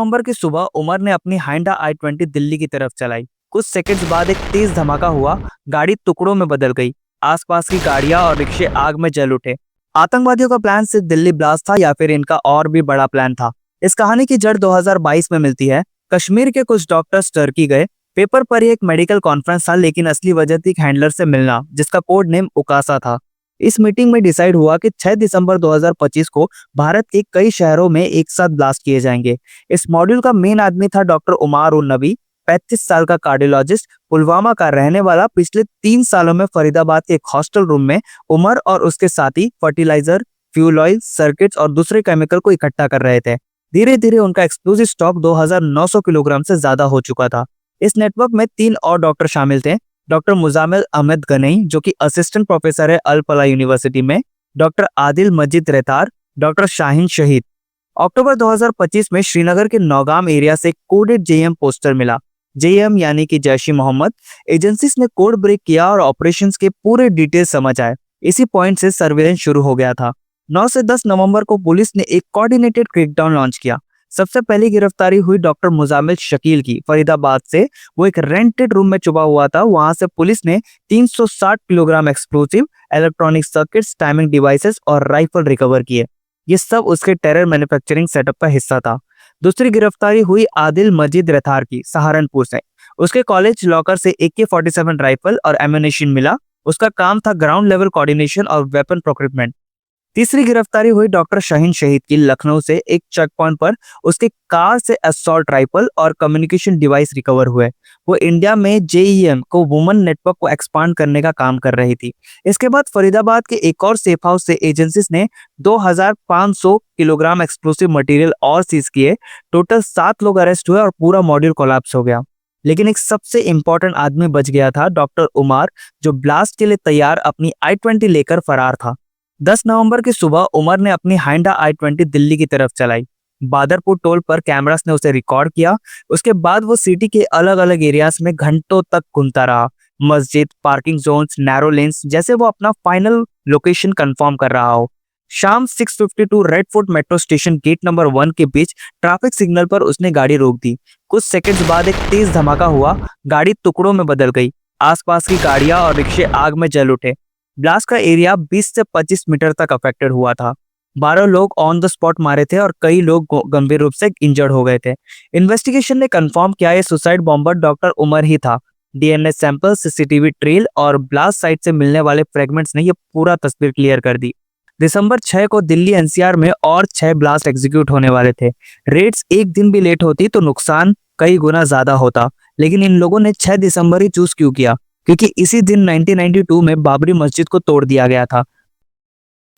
नवंबर की सुबह उमर ने अपनी हाइंडा i20 दिल्ली की तरफ चलाई। कुछ सेकंड्स बाद एक तेज धमाका हुआ। गाड़ी टुकड़ों में बदल गई। आसपास की गाड़ियां और रिक्शे आग में जल उठे। आतंकवादियों का प्लान सिर्फ दिल्ली ब्लास्ट था या फिर इनका और भी बड़ा प्लान था? इस कहानी की जड़ 2022 में मिलती है। कश्मीर के कुछ डॉक्टर्स टर्की गए। पेपर पर ही एक मेडिकल कॉन्फ्रेंस था, लेकिन असली वजह थी एक हैंडलर से मिलना जिसका कोड नेम उकासा था। इस मीटिंग में डिसाइड हुआ कि 6 दिसंबर 2025 को भारत के कई शहरों में एक साथ ब्लास्ट किए जाएंगे। इस मॉड्यूल का मेन आदमी था डॉक्टर उमार उन नबी, 35 साल का कार्डियोलॉजिस्ट, पुलवामा का रहने वाला। पिछले 3 सालों में फरीदाबाद के एक हॉस्टल रूम में उमर और उसके साथी फर्टिलाइजर, फ्यूल ऑयल, सर्किट्स और दूसरे केमिकल को इकट्ठा कर रहे थे। धीरे धीरे उनका एक्सप्लोजिव स्टॉक 2900 किलोग्राम से ज्यादा हो चुका था। इस नेटवर्क में 3 और डॉक्टर शामिल थे। डॉक्टर मुजामिल अहमद गनई, जो कि असिस्टेंट प्रोफेसर है अल फला यूनिवर्सिटी में, डॉक्टर आदिल मजीद रेतार, डॉक्टर शाहीन शहीद। अक्टूबर 2025 में श्रीनगर के नौगाम एरिया से कोडेड जेएम पोस्टर मिला। जेएम यानी कि जैश ई मोहम्मद। एजेंसीज ने कोड ब्रेक किया और ऑपरेशंस के पूरे डिटेल समझ आए। इसी पॉइंट से सर्वेलेंस शुरू हो गया था। 9 से 10 नवंबर को पुलिस ने एक कोऑर्डिनेटेड क्रैकडाउन लॉन्च किया। सबसे पहली गिरफ्तारी हुई डॉक्टर मुजामिल शकील की, फरीदाबाद से। वो एक रेंटेड रूम में छुपा हुआ था। वहां से पुलिस ने 360 kilogram explosive, electronic circuits, timing devices और राइफल रिकवर किए। ये सब उसके टेरर मैन्युफैक्चरिंग सेटअप का हिस्सा था। दूसरी गिरफ्तारी हुई आदिल मजीद रेतार की, सहारनपुर से। उसके कॉलेज लॉकर से AK-47 राइफल और एम्यूनेशन मिला। उसका काम था ग्राउंड लेवल कोऑर्डिनेशन और वेपन प्रोक्यूरमेंट। तीसरी गिरफ्तारी हुई डॉक्टर शाहीन शहीद की, लखनऊ से। एक चेक पॉइंट पर उसके कार से असॉल्ट राइफल और कम्युनिकेशन डिवाइस रिकवर हुए। वो इंडिया में जेईएम को वुमन नेटवर्क को एक्सपांड करने का काम कर रही थी। इसके बाद फरीदाबाद के एक और सेफ हाउस से एजेंसीज ने 2500 किलोग्राम एक्सप्लोसिव मटेरियल और सीज किए। टोटल 7 लोग अरेस्ट हुए और पूरा मॉड्यूल कोलैप्स हो गया। लेकिन एक सबसे इंपॉर्टेंट आदमी बच गया था, डॉक्टर उमार, जो ब्लास्ट के लिए तैयार अपनी i20 लेकर फरार था। 10 नवंबर की सुबह उमर ने अपनी हाइंडा i20 दिल्ली की तरफ चलाई। बादरपुर टोल पर कैमरास ने उसे रिकॉर्ड किया। उसके बाद वो सिटी के अलग अलग एरियाज में घंटों तक घूमता रहा। मस्जिद, पार्किंग जोन्स, नैरो लेन्स, जैसे वो अपना फाइनल लोकेशन कंफर्म कर रहा हो। शाम 6:52 Red Fort metro station gate number 1 के बीच ट्रैफिक सिग्नल पर उसने गाड़ी रोक दी। कुछ सेकंड्स बाद एक तेज धमाका हुआ। गाड़ी टुकड़ों में बदल गई। आसपास की गाड़ियां और रिक्शे आग में जल उठे। ब्लास्ट का एरिया 20 से 25 मीटर तक अफेक्टेड हुआ था। 12 लोग ऑन द स्पॉट मारे थे और कई लोग गंभीर रूप से इंजर्ड हो गए थे। इन्वेस्टिगेशन ने कंफर्म किया ये सुसाइड बॉम्बर डॉक्टर उमर ही था। डीएनए सैंपल, सीसीटीवी ट्रेल और ब्लास्ट साइट से मिलने वाले फ्रेगमेंट्स ने ये पूरा तस्वीर क्लियर कर दी। दिसंबर 6 को दिल्ली एनसीआर में और 6 ब्लास्ट एग्जीक्यूट होने वाले थे। रेड्स एक दिन भी लेट होती तो नुकसान कई गुना ज्यादा होता। लेकिन इन लोगों ने 6 दिसंबर ही चूज क्यों किया? क्योंकि इसी दिन 1992 में बाबरी मस्जिद को तोड़ दिया गया था।